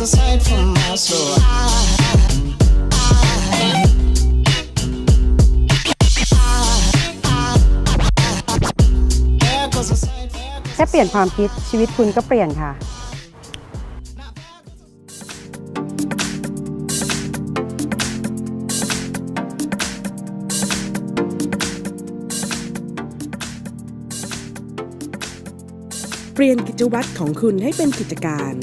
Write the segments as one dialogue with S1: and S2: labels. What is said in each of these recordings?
S1: a sight for my soul. I
S2: แค่เปลี่ยนความคิดชีวิตคุณก็เปลี่ยนค่ะ
S3: เปลี่ยนกิจวัตรของคุณให้เป็นกิจการ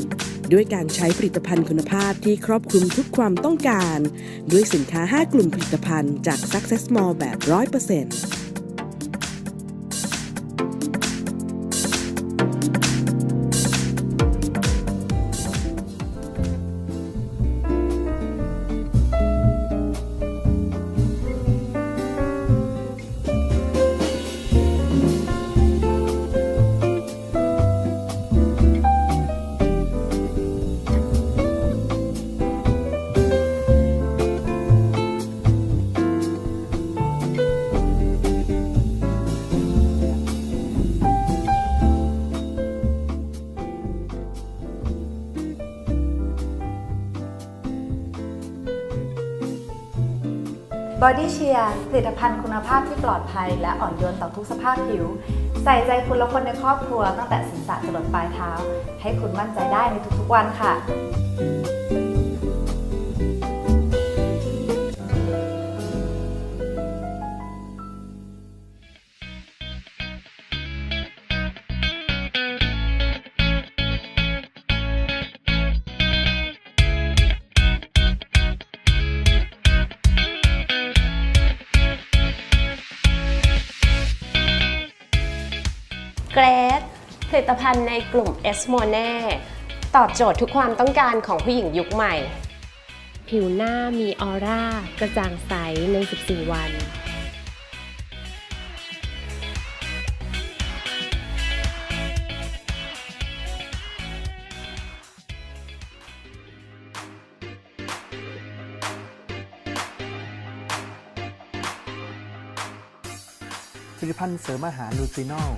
S3: ด้วยการใช้ผลิตภัณฑ์คุณภาพที่ครอบคลุมทุกความต้องการด้วยสินค้า 5 กลุ่มผลิตภัณฑ์จาก Success Mall แบบ 100%
S4: Body Cheer ผลิตภัณฑ์คุณภาพที่ปลอดภัยและอ่อนโยนต่อทุกสภาพผิวใส่ใจคุณและคนในครอบครัวตั้งแต่ศีรษะจรดปลายเท้าให้คุณมั่นใจได้ในทุกๆวันค่ะ
S5: เกรดผลิตภัณฑ์ในกลุ่ม S Moné ตอบโจทย์ทุกความต้องการของผู้หญิงยุคใหม่ผิวหน้ามีออร่ากระจ่างใสใน 14 วัน
S6: ผลิตภัณฑ์เสริมอาหารนูทรินอล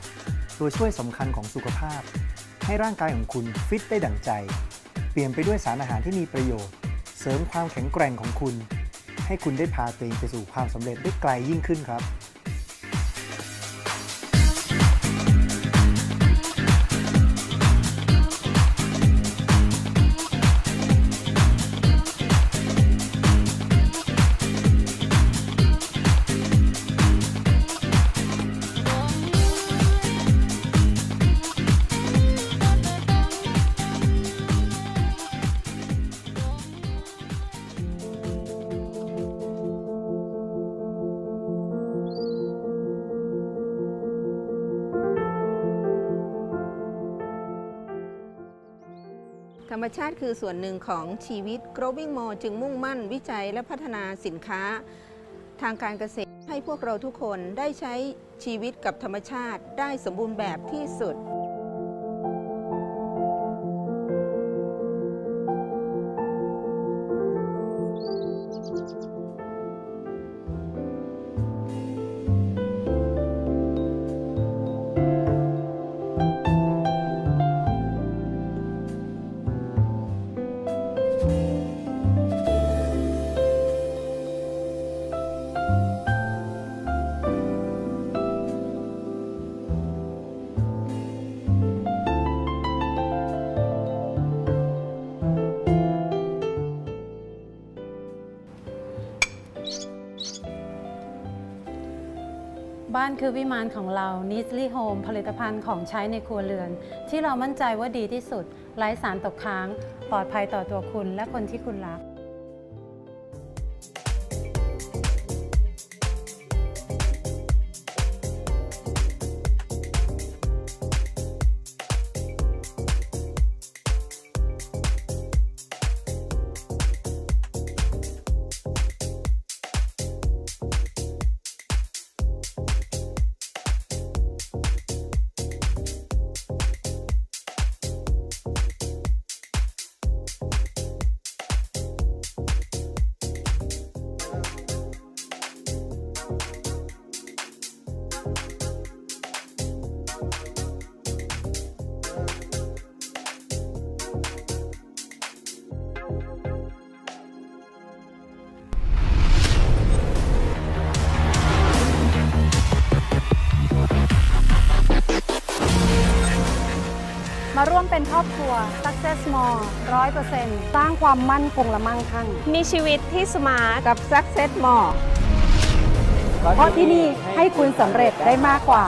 S6: ตัวช่วยสำคัญของสุขภาพให้ร่างกายของคุณฟิตได้ดั่งใจเปลี่ยนไปด้วยสารอาหารที่มีประโยชน์เสริมความแข็งแกร่งของคุณให้คุณได้พาตัวเองไปสู่ความสำเร็จได้ไกลยิ่งขึ้นครับ
S7: ธรรมชาติคือส่วนหนึ่งของชีวิต Growing Mall จึงมุ่งมั่นวิจัยและพัฒนาสินค้าทางการเกษตรให้พวกเราทุกคนได้ใช้ชีวิตกับธรรมชาติได้สมบูรณ์แบบที่สุด
S8: บ้านคือวิมานของเรา Neatly Home ผลิตภัณฑ์ของใช้ในครัวเรือน ที่เรามั่นใจว่าดีที่สุดไร้สารตกค้างปลอดภัยต่อตัวคุณและคนที่คุณรัก
S2: มาร่วมเป็นครอบครัว Success More 100% สร้างความมั่นคงและมั่งคั่ง
S5: มีชีวิตที่สมาร์ท
S7: กับ Success More
S2: เพราะที่นี่ให้คุณสำเร็จได้มากกว่า